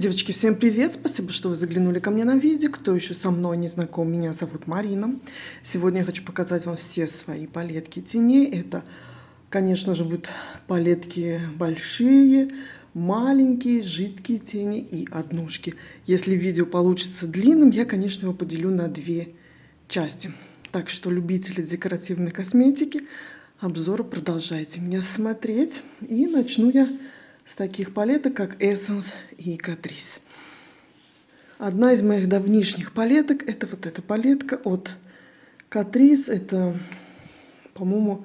Девочки, всем привет! Спасибо, что вы заглянули ко мне на видео. Кто еще со мной не знаком, меня зовут Марина. Сегодня я хочу показать вам все свои палетки теней. Это, конечно же, будут палетки большие, маленькие, жидкие тени и однушки. Если видео получится длинным, я, конечно, его поделю на две части. Так что, любители декоративной косметики, обзоры продолжайте меня смотреть. И начну я с таких палеток, как Essence и Catrice. Одна из моих давнишних палеток — это вот эта палетка от Catrice. Это, по-моему,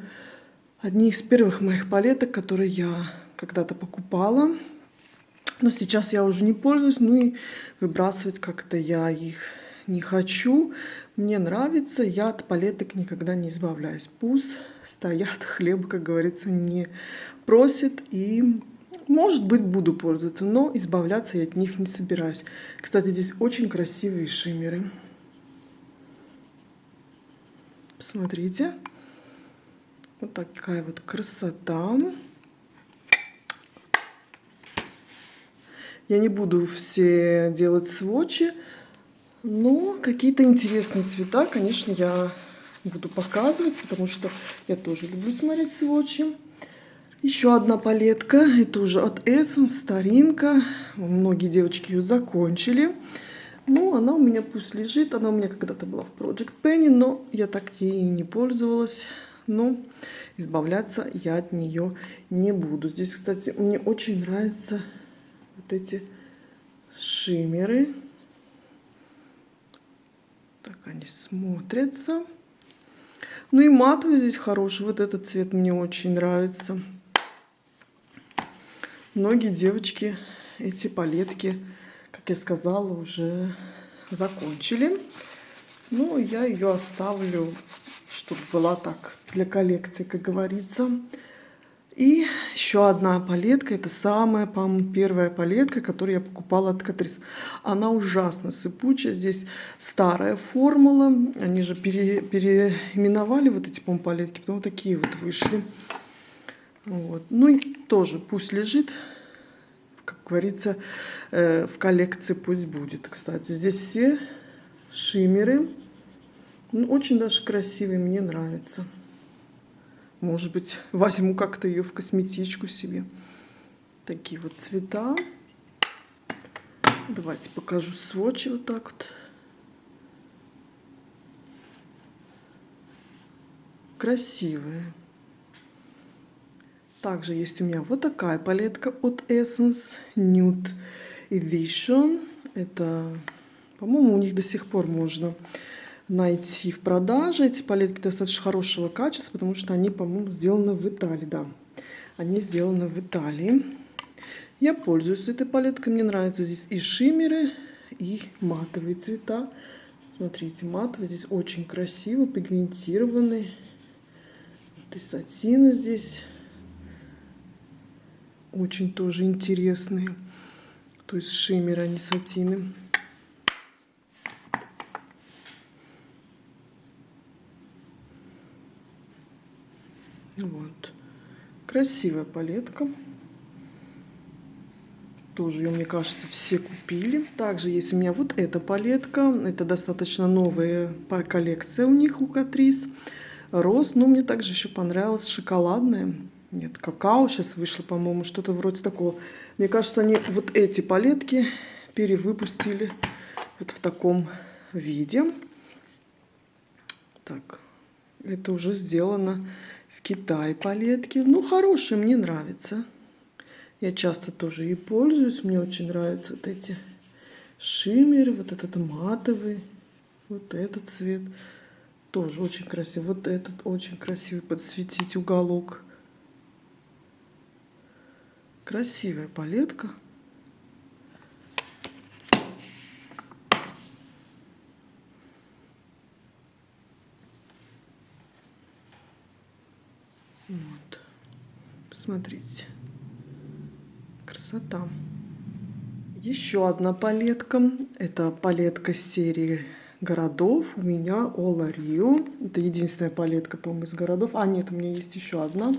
одни из первых моих палеток, которые я когда-то покупала. Но сейчас я уже не пользуюсь, ну и выбрасывать как-то я их не хочу. Мне нравится, я от палеток никогда не избавляюсь. Пусть стоят, хлеб, как говорится, не просит. И, может быть, буду пользоваться, но избавляться я от них не собираюсь. Кстати, здесь очень красивые шиммеры. Посмотрите. Вот такая вот красота. Я не буду все делать сводчи, но какие-то интересные цвета, конечно, я буду показывать, потому что я тоже люблю смотреть сводчи. Еще одна палетка, это уже от Essence, старинка. Многие девочки ее закончили. Ну, она у меня пусть лежит, она у меня когда-то была в Project Penny, но я так ей не пользовалась. Но избавляться я от нее не буду. Здесь, кстати, мне очень нравятся вот эти шиммеры. Так они смотрятся. Ну и матовый здесь хороший. Вот этот цвет мне очень нравится. Многие девочки эти палетки, как я сказала, уже закончили. Ну, я ее оставлю, чтобы была так для коллекции, как говорится. И еще одна палетка. Это самая, по-моему, первая палетка, которую я покупала от Catrice. Она ужасно сыпучая. Здесь старая формула. Они же переименовали вот эти, по-моему, палетки. Потом такие вот вышли. Вот. Ну и тоже пусть лежит, как говорится, в коллекции пусть будет. Кстати, здесь все шиммеры. Ну, очень даже красивые, мне нравится. Может быть, возьму как-то ее в косметичку себе. Такие вот цвета. Давайте покажу сводчи вот так вот. Красивые. Также есть у меня вот такая палетка от Essence Nude Edition. Это, по-моему, у них до сих пор можно найти в продаже. Эти палетки достаточно хорошего качества, потому что они, по-моему, сделаны в Италии. Да, они сделаны в Италии. Я пользуюсь этой палеткой. Мне нравятся здесь и шиммеры, и матовые цвета. Смотрите, матовый здесь очень красиво, пигментированный. Вот и сатины здесь очень тоже интересные. То есть шиммеры, а не сатины. Вот. Красивая палетка. Тоже ее, мне кажется, все купили. Также есть у меня вот эта палетка. Это достаточно новая коллекция у них, у Catrice. Роз. Но мне также еще понравилась шоколадная. Нет, какао сейчас вышло, по-моему, что-то вроде такого. Мне кажется, они вот эти палетки перевыпустили вот в таком виде. Так, это уже сделано в Китае палетки. Ну, хорошие, мне нравятся. Я часто тоже и пользуюсь. Мне очень нравятся вот эти шиммеры, вот этот матовый, вот этот цвет. Тоже очень красивый. Вот этот очень красивый, подсветить уголок. Красивая палетка. Вот. Посмотрите. Красота. Еще одна палетка. Это палетка серии городов. У меня Ола Рио. Это единственная палетка, по-моему, из городов. А, нет, у меня есть еще одна.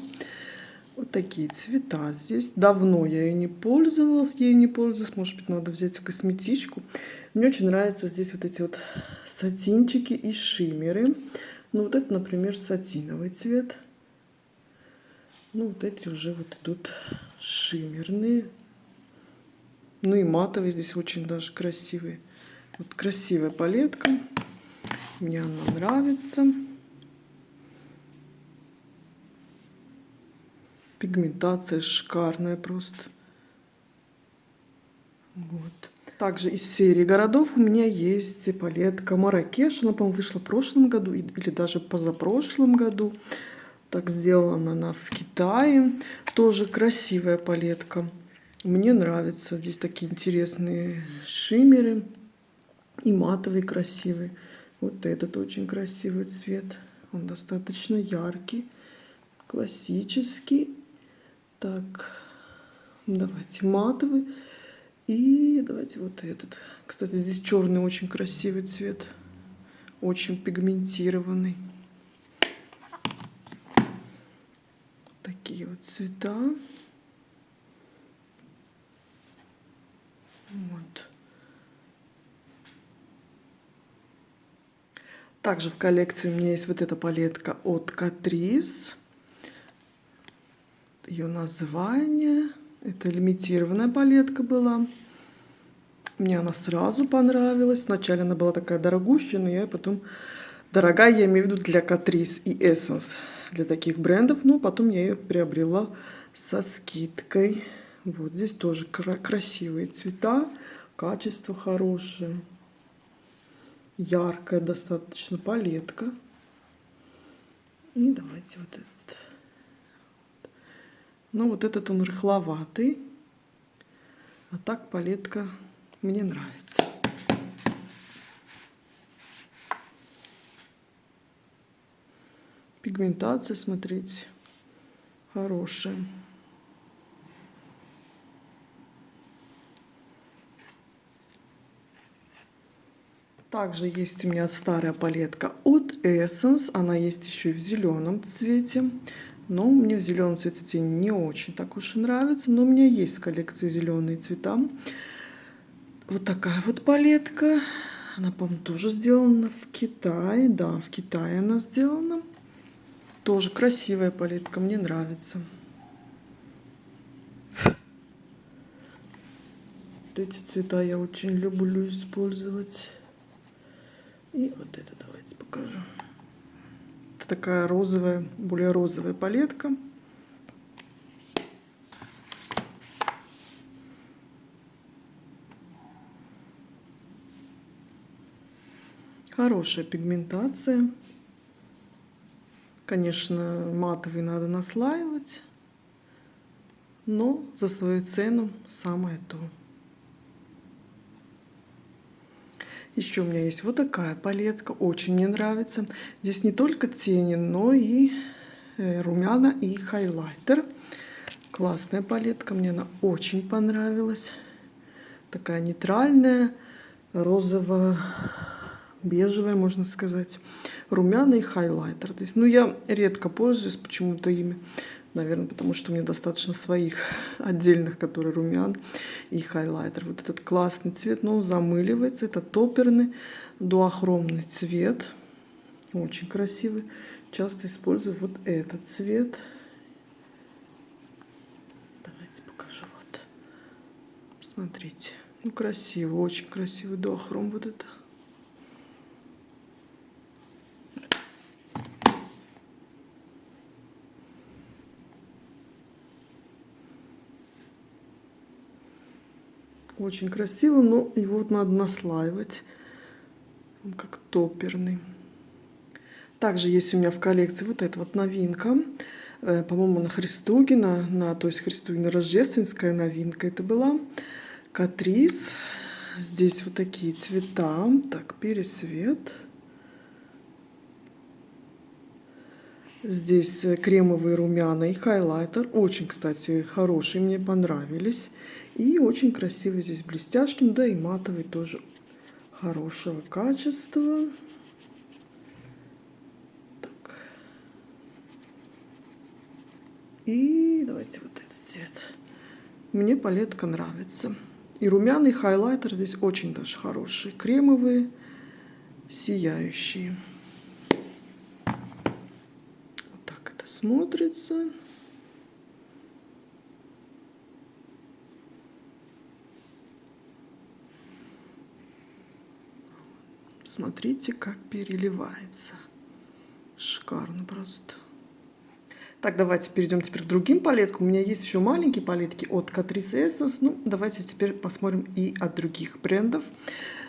Вот такие цвета здесь. Давно я ею не пользовалась, Может быть, надо взять в косметичку. Мне очень нравятся здесь вот эти вот сатинчики и шиммеры. Ну, вот это, например, сатиновый цвет. Ну, вот эти уже вот идут шиммерные. Ну и матовые здесь очень даже красивые. Вот красивая палетка. Мне она нравится. Пигментация шикарная просто. Вот. Также из серии городов у меня есть палетка Марракеш. Она, по-моему, вышла в прошлом году или даже позапрошлом году. Так сделана она в Китае. Тоже красивая палетка. Мне нравится. Здесь такие интересные шиммеры. И матовый красивый. Вот этот очень красивый цвет. Он достаточно яркий. Классический. Так, давайте матовый. И давайте вот этот. Кстати, здесь черный очень красивый цвет. Очень пигментированный. Такие вот цвета. Вот. Также в коллекции у меня есть вот эта палетка от Catrice. Ее название. Это лимитированная палетка была. Мне она сразу понравилась. Вначале она была такая дорогущая, но я потом... Дорогая, я имею в виду для Catrice и Essence. Для таких брендов. Но потом я ее приобрела со скидкой. Вот здесь тоже красивые цвета. Качество хорошее. Яркая достаточно палетка. И давайте вот этот. Ну, вот этот он рыхловатый. А так палетка мне нравится. Пигментация, смотрите, хорошая. Также есть у меня старая палетка от Essence. Она есть еще и в зеленом цвете. Но мне в зеленом цвете тень не очень так уж и нравится. Но у меня есть в коллекции зеленые цвета. Вот такая вот палетка. Она, по-моему, тоже сделана в Китае. Да, в Китае она сделана. Тоже красивая палетка. Мне нравится. Вот эти цвета я очень люблю использовать. И вот это давайте покажу. Это такая розовая, более розовая палетка. Хорошая пигментация. Конечно, матовый надо наслаивать, но за свою цену самое то. Еще у меня есть вот такая палетка, очень мне нравится. Здесь не только тени, но и румяна и хайлайтер. Классная палетка, мне она очень понравилась. Такая нейтральная, розово-бежевая, можно сказать. Румяна и хайлайтер. То есть, ну, я редко пользуюсь почему-то ими. Наверное, потому что у меня достаточно своих отдельных, которые румян и хайлайтер. Вот этот классный цвет, но он замыливается. Это топерный дуохромный цвет. Очень красивый. Часто использую вот этот цвет. Давайте покажу. Вот. Смотрите. Ну, красиво. Очень красивый дуохром вот это. Очень красиво, но его вот надо наслаивать. Он как топерный. Также есть у меня в коллекции вот эта вот новинка. По-моему, на Христугина, то есть Христугина рождественская новинка это была. Catrice. Здесь вот такие цвета. Так, пересвет. Здесь кремовые румяна и хайлайтер. Очень, кстати, хорошие, мне понравились. И очень красивые здесь блестяшки, да и матовый тоже хорошего качества. Так. И давайте вот этот цвет. Мне палетка нравится. И румяный хайлайтер здесь очень даже хороший. Кремовые, сияющие. Вот так это смотрится. Смотрите, как переливается. Шикарно просто. Так, давайте перейдем теперь к другим палеткам. У меня есть еще маленькие палетки от Catrice Essence. Ну, давайте теперь посмотрим и от других брендов.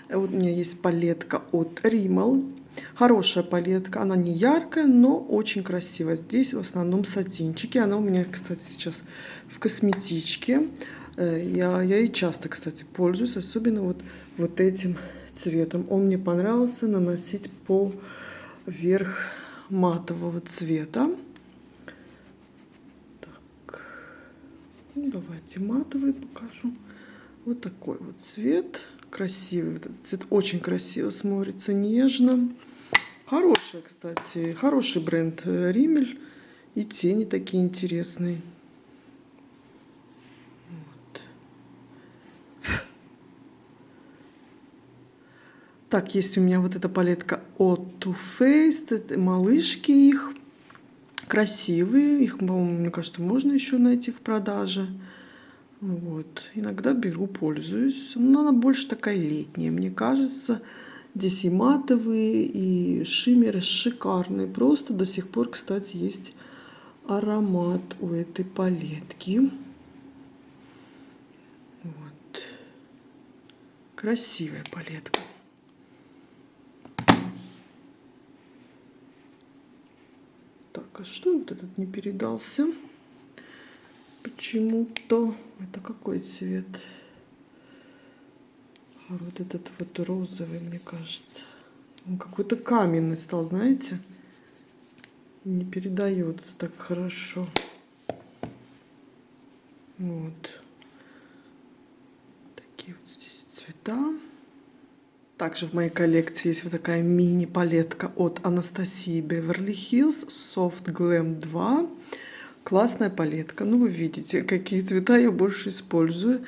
Вот у меня есть палетка от Rimmel. Хорошая палетка. Она не яркая, но очень красивая. Здесь в основном сатинчики. Она у меня, кстати, сейчас в косметичке. Я ей часто, кстати, пользуюсь. Особенно вот этим цветом. Он мне понравился наносить поверх матового цвета. Давайте матовый покажу. Вот такой вот цвет. Красивый. Вот этот цвет очень красиво смотрится, нежно. Хороший, кстати. Хороший бренд Rimmel. И тени такие интересные. Вот. Так, есть у меня вот эта палетка от Too Faced. Это малышки их. Красивые. Их, по-моему, мне кажется, можно еще найти в продаже. Вот. Иногда беру, пользуюсь. Но она больше такая летняя, мне кажется. Здесь и матовые, и шиммеры шикарные. Просто до сих пор, кстати, есть аромат у этой палетки. Вот. Красивая палетка. Так, а что вот этот не передался? Почему-то. Это какой цвет? А вот этот вот розовый, мне кажется. Он какой-то каменный стал, знаете? Не передается так хорошо. Вот. Такие вот здесь цвета. Также в моей коллекции есть вот такая мини-палетка от Анастасии Beverly Hills Soft Glam 2. Классная палетка. Ну, вы видите, какие цвета я больше использую.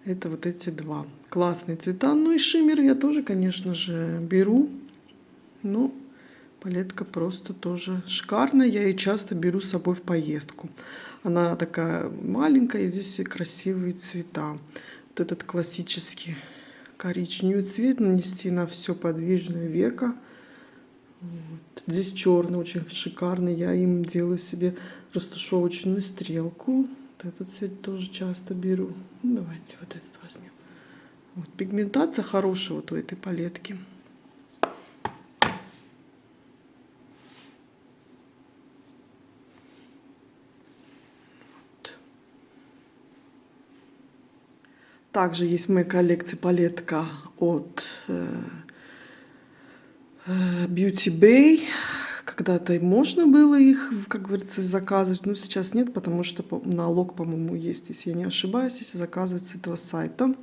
Это вот эти два. Классные цвета. Ну и шиммер я тоже, конечно же, беру. Но палетка просто тоже шикарная. Я ее часто беру с собой в поездку. Она такая маленькая, и здесь все красивые цвета. Вот этот классический коричневый цвет нанести на все подвижное веко. Вот. Здесь черный очень шикарный. Я им делаю себе растушевочную стрелку. Вот этот цвет тоже часто беру. Ну, давайте вот этот возьмем. Вот. Пигментация хорошая вот у этой палетки. Вот. Также есть в моей коллекции палетка от Beauty Bay. Когда-то можно было их, как говорится, заказывать, но сейчас нет, потому что налог, по-моему, есть, если я не ошибаюсь, если заказывать с этого сайта.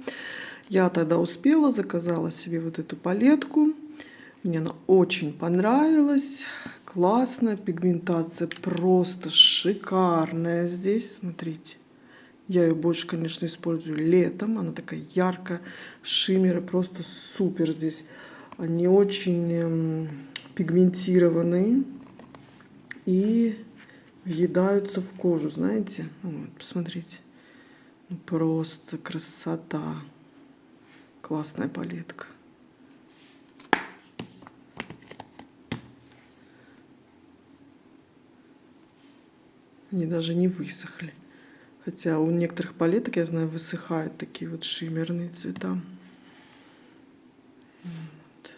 Я тогда успела, заказала себе вот эту палетку. Мне она очень понравилась. Классная пигментация, просто шикарная здесь, смотрите. Я ее больше, конечно, использую летом. Она такая яркая, шиммеры просто супер здесь. Они очень пигментированные и въедаются в кожу, знаете. Вот, посмотрите. Просто красота. Классная палетка. Они даже не высохли. Хотя у некоторых палеток, я знаю, высыхают такие вот шиммерные цвета. Вот.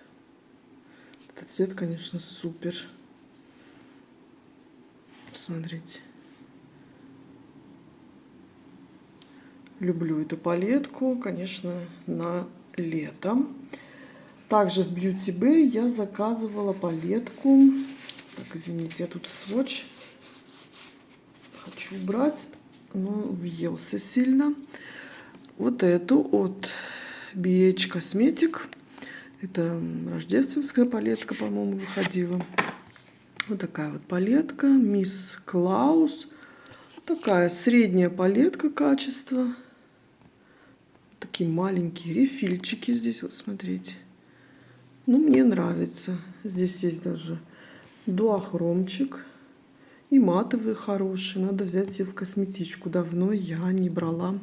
Этот цвет, конечно, супер. Посмотрите. Люблю эту палетку, конечно, на лето. Также с Beauty Bay я заказывала палетку. Так, извините, я тут сводч хочу убрать, но въелся сильно. Вот эту от BH Cosmetic. Это рождественская палетка, по-моему, выходила. Вот такая вот палетка. Мисс Клаус. Такая средняя палетка качества. Такие маленькие рефильчики здесь, вот смотрите. Ну, мне нравится. Здесь есть даже дуохромчик. И матовые хорошие. Надо взять ее в косметичку. Давно я не брала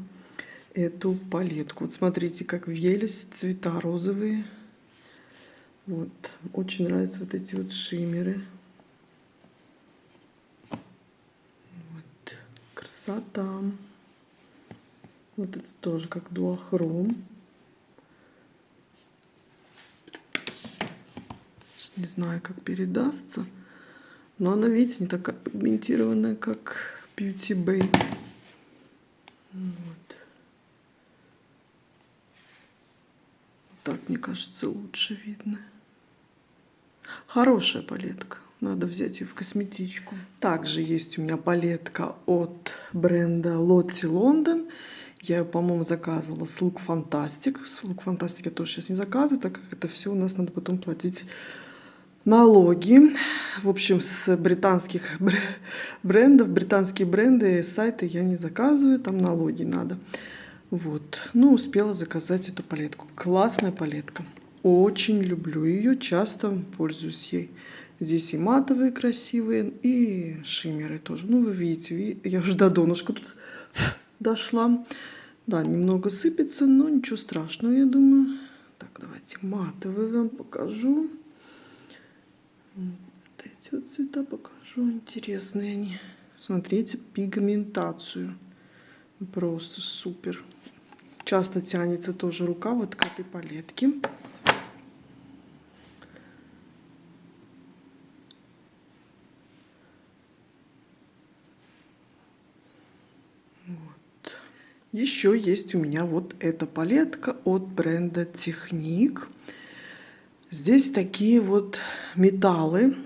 эту палетку. Вот смотрите, как въелись цвета розовые. Вот. Очень нравятся вот эти вот шиммеры. Вот. Красота. Вот это тоже как дуохром. Не знаю, как передастся. Но она, видите, не такая пигментированная, как Beauty Bay. Вот. Так, мне кажется, лучше видно. Хорошая палетка. Надо взять ее в косметичку. Также есть у меня палетка от бренда Lottie London. Я ее, по-моему, заказывала с Look Fantastic. С Look Fantastic я тоже сейчас не заказываю, так как это все у нас надо потом платить налоги. В общем, с британских брендов, британские бренды, сайты я не заказываю, там налоги надо. Вот. Ну, успела заказать эту палетку. Классная палетка. Очень люблю ее, часто пользуюсь ей. Здесь и матовые красивые, и шиммеры тоже. Ну, вы видите, я уже до донышка тут дошла. Да, немного сыпется, но ничего страшного, я думаю. Так, давайте матовые вам покажу. Вот эти вот цвета покажу. Интересные они. Смотрите, пигментацию. Просто супер. Часто тянется тоже рука вот к этой палетке. Вот. Еще есть у меня вот эта палетка от бренда Техник. Здесь такие вот металлы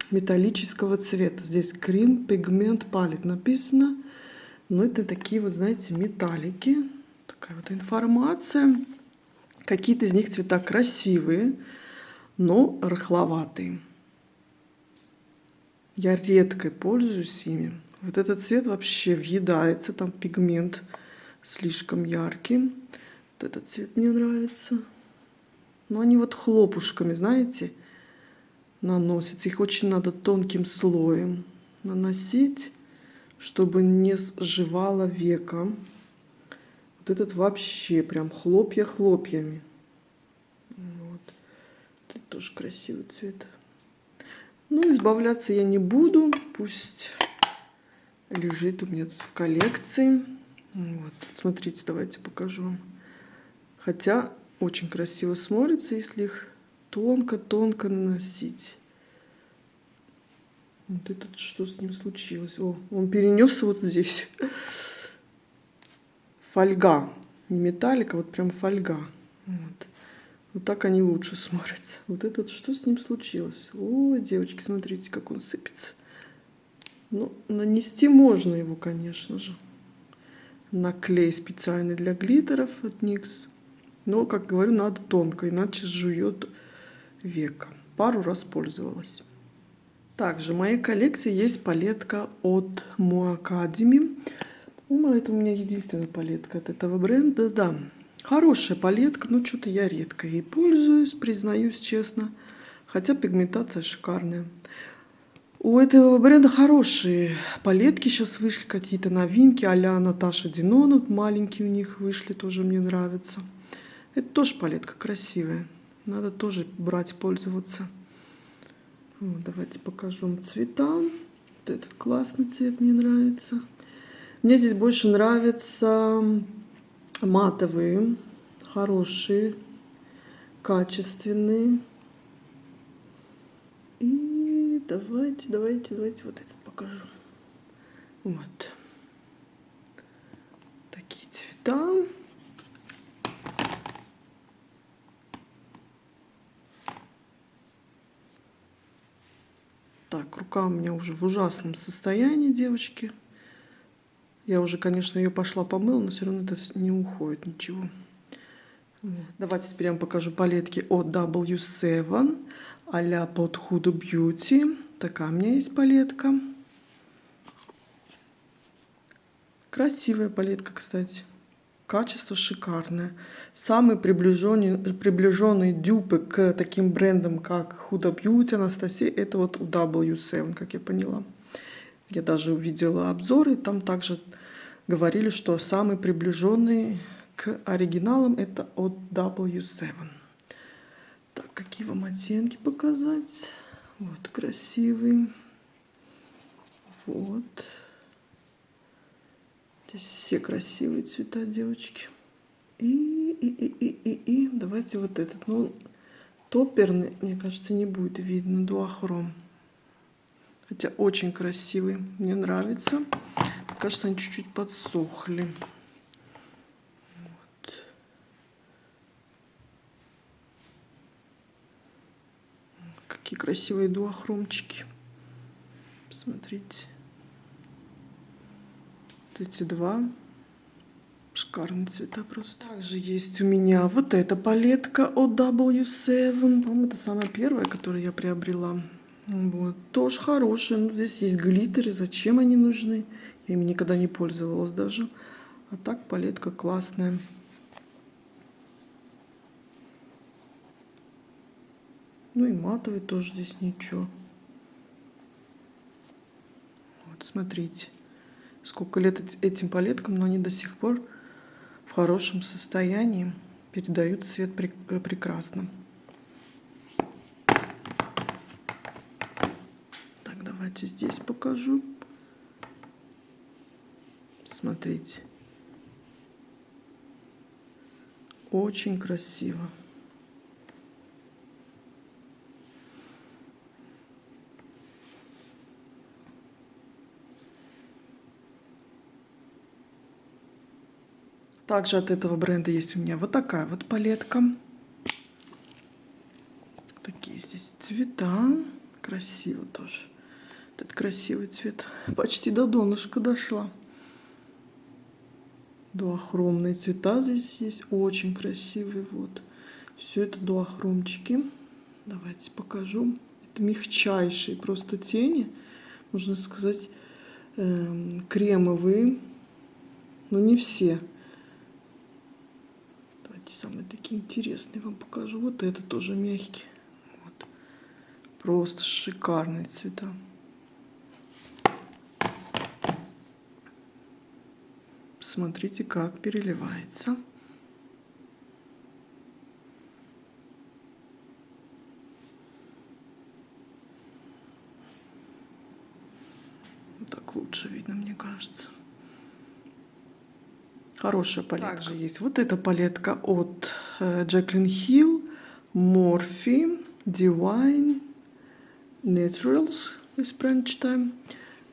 металлического цвета. Здесь Cream Pigment Palette написано. Но это такие вот, знаете, металлики. Такая вот информация. Какие-то из них цвета красивые, но рыхловатые. Я редко пользуюсь ими. Вот этот цвет вообще въедается. Там пигмент слишком яркий. Вот этот цвет мне нравится. Но они вот хлопушками, знаете, наносятся. Их очень надо тонким слоем наносить, чтобы не сживало века. Вот этот вообще прям хлопья хлопьями. Вот. Это тоже красивый цвет. Ну, избавляться я не буду. Пусть лежит у меня тут в коллекции. Вот. Смотрите, давайте покажу вам. Хотя очень красиво смотрится, если их тонко-тонко наносить. Вот этот, что с ним случилось? О, он перенесся вот здесь. Фольга. Не металлика, вот прям фольга. Вот. Вот так они лучше смотрятся. Вот этот, что с ним случилось? О, девочки, смотрите, как он сыпется. Ну, нанести можно его, конечно же. На клей специальный для глиттеров от NYX. Но, как говорю, надо тонко, иначе жует века. Пару раз пользовалась. Также в моей коллекции есть палетка от Moa Academy. Это у меня единственная палетка от этого бренда. Да, хорошая палетка, но что-то я редко ей пользуюсь, признаюсь честно. Хотя пигментация шикарная. У этого бренда хорошие палетки. Сейчас вышли какие-то новинки а-ля Наташа Динона. Маленькие у них вышли, тоже мне нравятся. Это тоже палетка красивая. Надо тоже брать, пользоваться. Вот, давайте покажу вам цвета. Вот этот классный цвет мне нравится. Мне здесь больше нравятся матовые, хорошие, качественные. И давайте вот этот покажу. Вот. Такие цвета. Так, рука у меня уже в ужасном состоянии, девочки. Я уже, конечно, ее пошла помыла, но все равно это не уходит ничего. Вот. Давайте теперь я вам покажу палетки от W7 а-ля под Huda Beauty. Такая у меня есть палетка. Красивая палетка, кстати. Качество шикарное. Самые приближенные дюпы к таким брендам, как Huda Beauty, Anastasia, это вот у W7, как я поняла. Я даже увидела обзоры, там также говорили, что самые приближенные к оригиналам это от W7. Так, какие вам оттенки показать? Вот красивый. Вот. Здесь все красивые цвета, девочки. И давайте вот этот. Ну, топерный, мне кажется, не будет видно. Дуохром. Хотя очень красивый. Мне нравится. Кажется, они чуть-чуть подсохли. Вот. Какие красивые дуохромчики. Посмотрите. Вот эти два. Шикарные цвета просто. Также есть у меня вот эта палетка от W7. По-моему, это самая первая, которую я приобрела. Вот. Тоже хорошая. Но здесь есть глиттеры. Зачем они нужны? Я ими никогда не пользовалась даже. А так палетка классная. Ну и матовый тоже здесь ничего. Вот, смотрите. Сколько лет этим палеткам, но они до сих пор в хорошем состоянии. Передают цвет прекрасно. Так, давайте здесь покажу. Смотрите. Очень красиво. Также от этого бренда есть у меня вот такая вот палетка. Такие здесь цвета. Красиво тоже. Этот красивый цвет. Почти до донышка дошла. Дуохромные цвета здесь есть. Очень красивые. Вот. Все это дуохромчики. Давайте покажу. Это мягчайшие просто тени. Можно сказать, кремовые. Но не все. Самые такие интересные вам покажу. Вот это тоже мягкий. Вот. Просто шикарные цвета. Смотрите, как переливается. Так лучше видно, мне кажется. Хорошая палетка. Также есть вот эта палетка от Jaclyn Hill, Morphe, Divine, Naturals, если правильно читаем.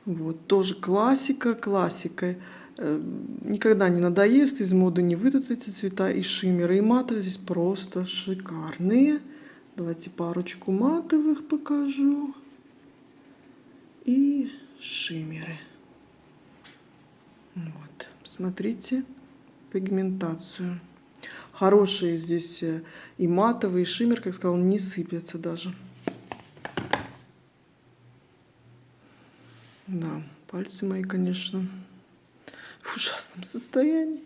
Вот, тоже классика, классика. Никогда не надоест, из моды не выйдут эти цвета. И шиммеры, и матовые здесь просто шикарные. Давайте парочку матовых покажу. И шиммеры. Вот, смотрите. Пигментацию. Хорошие здесь и матовый, и шиммер, как сказал, не сыпятся даже. Да, пальцы мои, конечно, в ужасном состоянии.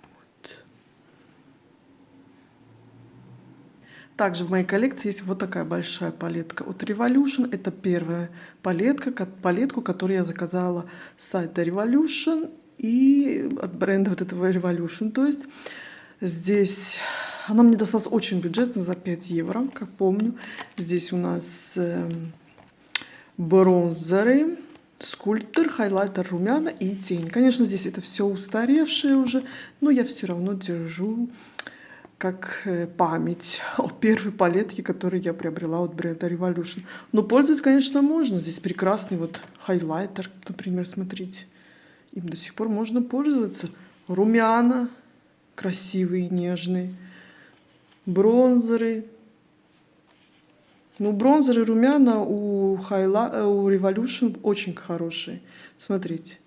Вот. Также в моей коллекции есть вот такая большая палетка от Revolution. Это первая палетку, которую я заказала с сайта Revolution. И от бренда вот этого Revolution. То есть здесь она мне досталась очень бюджетно, за 5 евро, как помню. Здесь у нас бронзеры, скульптор, хайлайтер, румяна и тень. Конечно, здесь это все устаревшее уже, но я все равно держу как память о первой палетке, которую я приобрела от бренда Revolution. Но пользоваться, конечно, можно. Здесь прекрасный вот хайлайтер, например, смотрите. Им до сих пор можно пользоваться. Румяна красивые, нежные. Бронзеры. Ну, бронзеры, румяна у Revolution очень хорошие. Смотрите.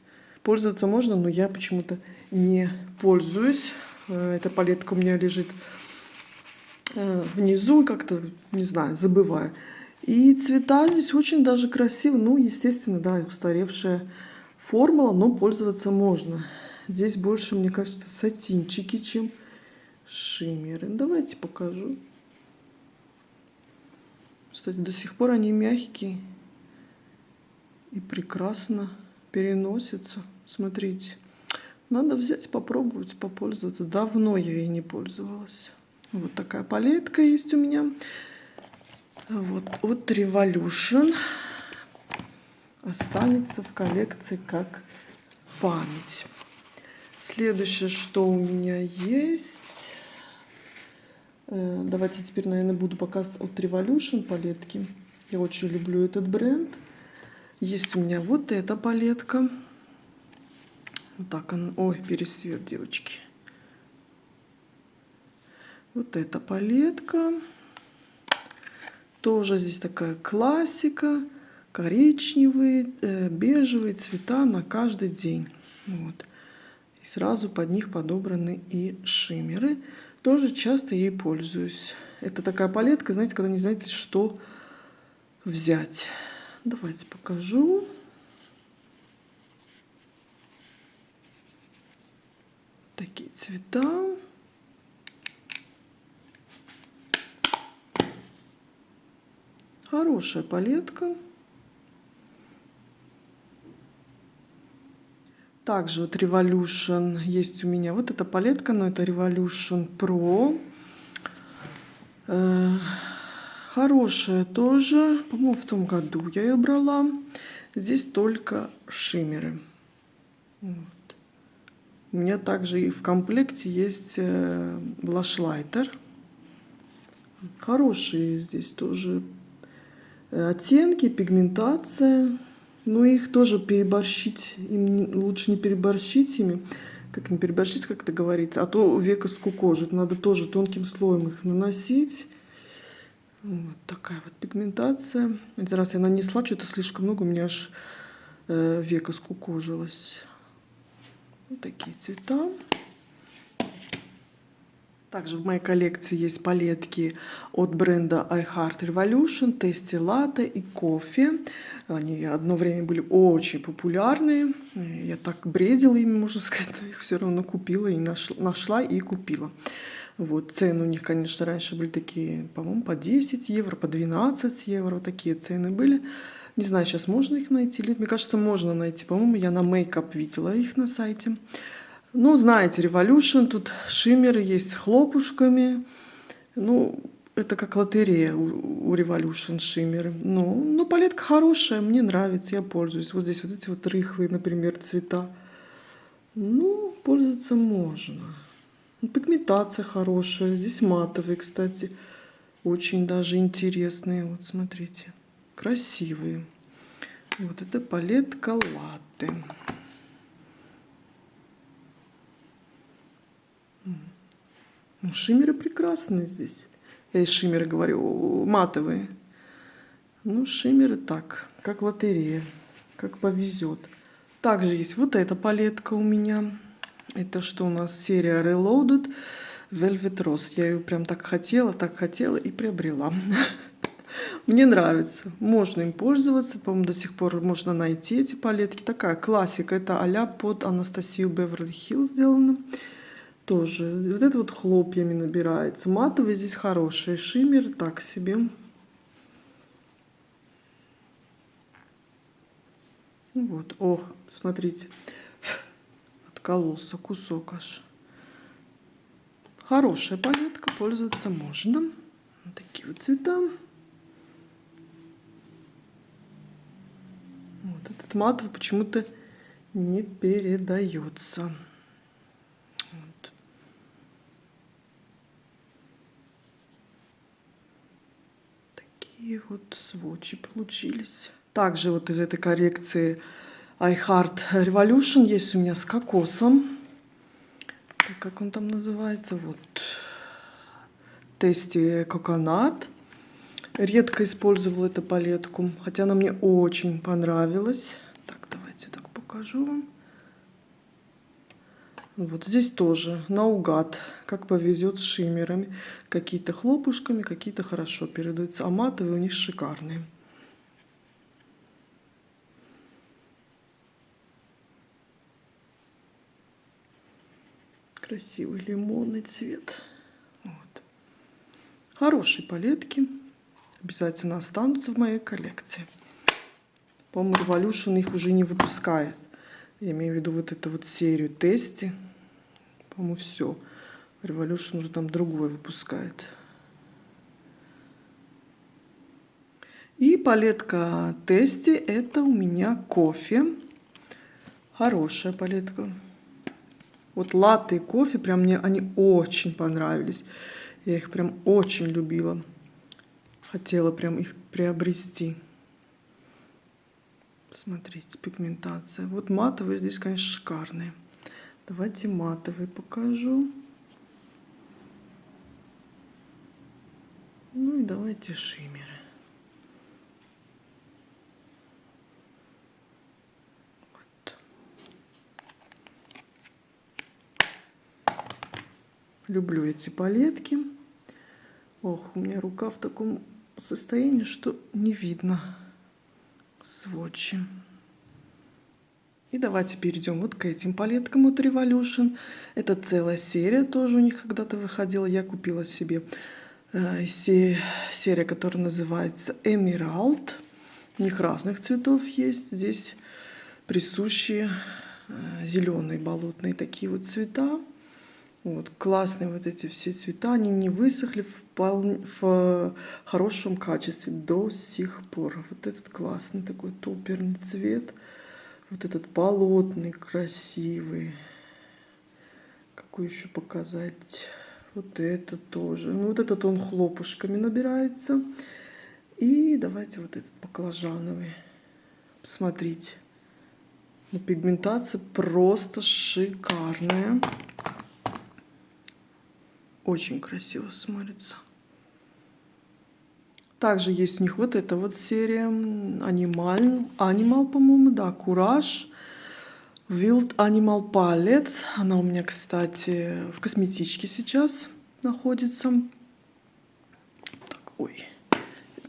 Пользоваться можно, но я почему-то не пользуюсь. Эта палетка у меня лежит внизу, как-то, не знаю, забываю. И цвета здесь очень даже красивые. Ну, естественно, да, устаревшая формула, но пользоваться можно. Здесь больше, мне кажется, сатинчики, чем шиммеры. Давайте покажу. Кстати, до сих пор они мягкие и прекрасно переносятся. Смотрите. Надо взять, попробовать, попользоваться. Давно я ей не пользовалась. Вот такая палетка есть у меня. Вот от Revolution. Останется в коллекции как память. Следующее, что у меня есть. Давайте теперь, наверное, буду показывать от Revolution палетки. Я очень люблю этот бренд. Есть у меня вот эта палетка. Вот так он. Ой, пересвет, девочки. Вот эта палетка. Тоже здесь такая классика. Коричневые, бежевые цвета на каждый день. Вот. И сразу под них подобраны и шиммеры. Тоже часто ей пользуюсь. Это такая палетка, знаете, когда не знаете, что взять. Давайте покажу. Такие цвета. Хорошая палетка. Также вот Revolution есть у меня. Вот эта палетка, но это Revolution Pro. Хорошая тоже. По-моему, в том году я ее брала. Здесь только шиммеры. Вот. У меня также и в комплекте есть блашлайтер. Хорошие здесь тоже оттенки, пигментация. Но их тоже переборщить, лучше не переборщить ими. Как не переборщить, как это говорится, а то века скукожит. Надо тоже тонким слоем их наносить. Вот такая вот пигментация. Один раз я нанесла что-то слишком много, у меня аж века скукожилось. Вот такие цвета. Также в моей коллекции есть палетки от бренда I Heart Revolution, Tasty Latte и кофе. Они одно время были очень популярны. Я так бредила ими, можно сказать, но их все равно купила и нашла и купила. Вот, цены у них, конечно, раньше были такие, по-моему, по 10 евро, по 12 евро. Вот такие цены были. Не знаю, сейчас можно их найти. Мне кажется, можно найти. По-моему, я на Makeup видела их на сайте. Ну, знаете, Revolution, тут шиммеры есть с хлопушками. Ну, это как лотерея у Revolution шиммеры. Ну, палетка хорошая, мне нравится, я пользуюсь. Вот здесь вот эти вот рыхлые, например, цвета. Ну, пользоваться можно. Пигментация хорошая. Здесь матовые, кстати. Очень даже интересные. Вот, смотрите. Красивые. Вот это палетка латте. Ну, шиммеры прекрасные здесь. Я и шиммеры говорю, матовые. Ну, шиммеры так, как лотерея, как повезет. Также есть вот эта палетка у меня. Это что у нас? Серия Reloaded Velvet Rose. Я ее прям так хотела и приобрела. Мне нравится. Можно им пользоваться. По-моему, до сих пор можно найти эти палетки. Такая классика. Это а-ля под Анастасию Беверли Хиллз сделано. Тоже. Вот это вот хлопьями набирается. Матовый здесь хороший. Шиммер так себе. Вот. О, смотрите. Откололся кусок аж. Хорошая палетка. Пользоваться можно. Вот такие вот цвета. Вот этот матовый почему-то не передается. Вот. Такие вот сводчи получились. Также вот из этой коллекции I Heart Revolution есть у меня с кокосом. Как он там называется? Вот. Tasty Coconut. Редко использовала эту палетку, хотя она мне очень понравилась. Так, давайте так покажу вам. Вот здесь тоже наугад, как повезет с шиммерами. Какие-то хлопушками, какие-то хорошо передаются. А матовые у них шикарные. Красивый лимонный цвет. Вот. Хорошие палетки. Обязательно останутся в моей коллекции. По-моему, Revolution их уже не выпускает. Я имею в виду вот эту вот серию Тести. По-моему, все. Revolution уже там другой выпускает. И палетка Тести это у меня кофе. Хорошая палетка. Вот латте и кофе, прям мне они очень понравились. Я их прям очень любила. Хотела прям их приобрести. Смотрите, пигментация. Вот матовые здесь, конечно, шикарные. Давайте матовые покажу. Ну и давайте шиммеры. Люблю эти палетки. Ох, у меня рука в таком состоянии, что не видно сводчи. И давайте перейдем вот к этим палеткам от Revolution. Это целая серия, тоже у них когда-то выходила. Я купила себе серия, которая называется Emerald. У них разных цветов есть. Здесь присущие зеленые болотные такие вот цвета. Вот, классные вот эти все цвета, они не высохли в хорошем качестве до сих пор. Вот этот классный такой топерный цвет, вот этот болотный, красивый. Какой еще показать? Вот этот тоже. Ну, вот этот он хлопушками набирается. И давайте вот этот баклажановый. Посмотрите. Ну, пигментация просто шикарная. Очень красиво смотрится. Также есть у них вот эта вот серия Animal, по-моему, да, Courage Wild Animal Palettes. Она у меня, кстати, в косметичке сейчас находится. Так, ой.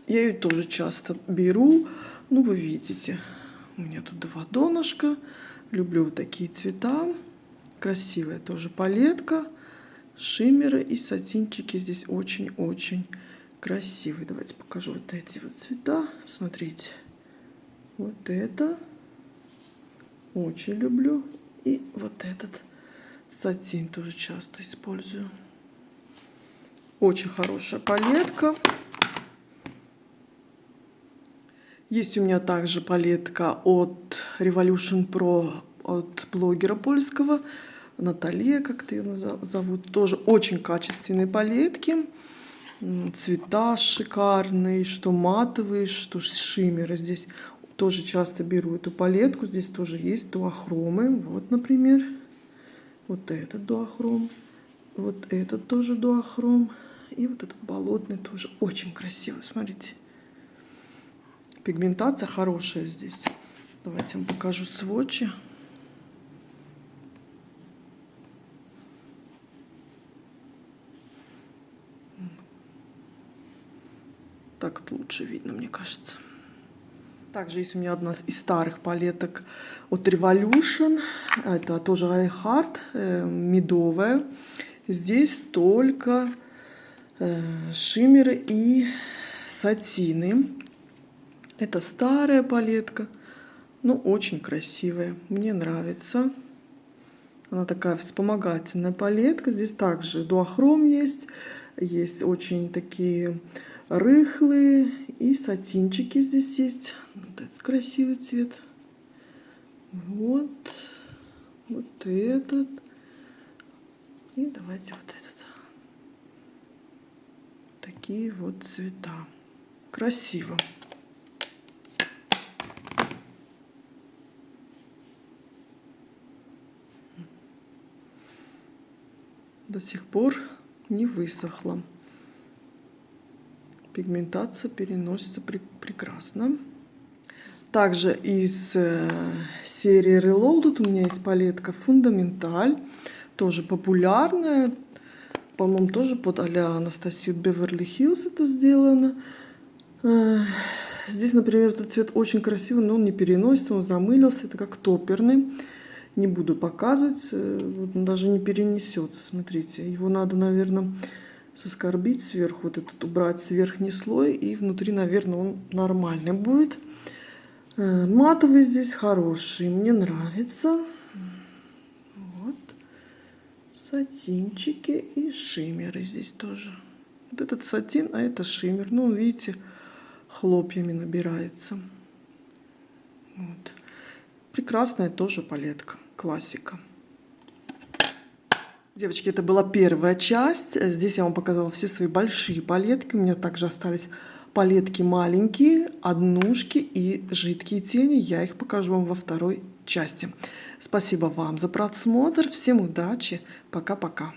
Я ее тоже часто беру. Ну, вы видите, у меня тут два донышка. Люблю вот такие цвета. Красивая тоже палетка. Шиммеры и сатинчики здесь очень-очень красивые. Давайте покажу вот эти вот цвета. Смотрите. Вот это. Очень люблю. И вот этот сатин тоже часто использую. Очень хорошая палетка. Есть у меня также палетка от Revolution Pro, от блогера польского. Наталья, как-то ее зовут. Тоже очень качественные палетки. Цвета шикарные, что матовые, что шиммеры. Здесь тоже часто беру эту палетку. Здесь тоже есть дуохромы. Вот, например, вот этот дуохром. Вот этот тоже дуохром. И вот этот болотный тоже очень красивый. Смотрите. Пигментация хорошая здесь. Давайте я вам покажу сводчи. Так лучше видно, мне кажется. Также есть у меня одна из старых палеток от Revolution. Это тоже iHeart, медовая. Здесь только шиммеры и сатины. Это старая палетка, но очень красивая. Мне нравится. Она такая вспомогательная палетка. Здесь также дуохром есть. Есть очень такие рыхлые и сатинчики здесь есть. Вот этот красивый цвет. Вот. Вот этот. И давайте вот этот. Такие вот цвета. Красиво. До сих пор не высохла. Пигментация переносится прекрасно. Также из серии Reloaded у меня есть палетка Fundamental. Тоже популярная. По-моему, тоже под а-ля Анастасию Беверли Хиллз это сделано. Здесь, например, этот цвет очень красивый, но он не переносится, он замылился. Это как топерный. Не буду показывать, вот он даже не перенесется, смотрите. Его надо, наверное, соскорбить сверху, вот этот убрать верхний слой, и внутри, наверное, он нормальный будет. Матовый здесь хороший, мне нравится. Вот. Сатинчики и шиммеры здесь тоже. Вот этот сатин, а это шиммер. Ну, видите, хлопьями набирается. Вот. Прекрасная тоже палетка, классика. Девочки, это была первая часть. Здесь я вам показала все свои большие палетки. У меня также остались палетки маленькие, однушки и жидкие тени. Я их покажу вам во второй части. Спасибо вам за просмотр. Всем удачи. Пока-пока.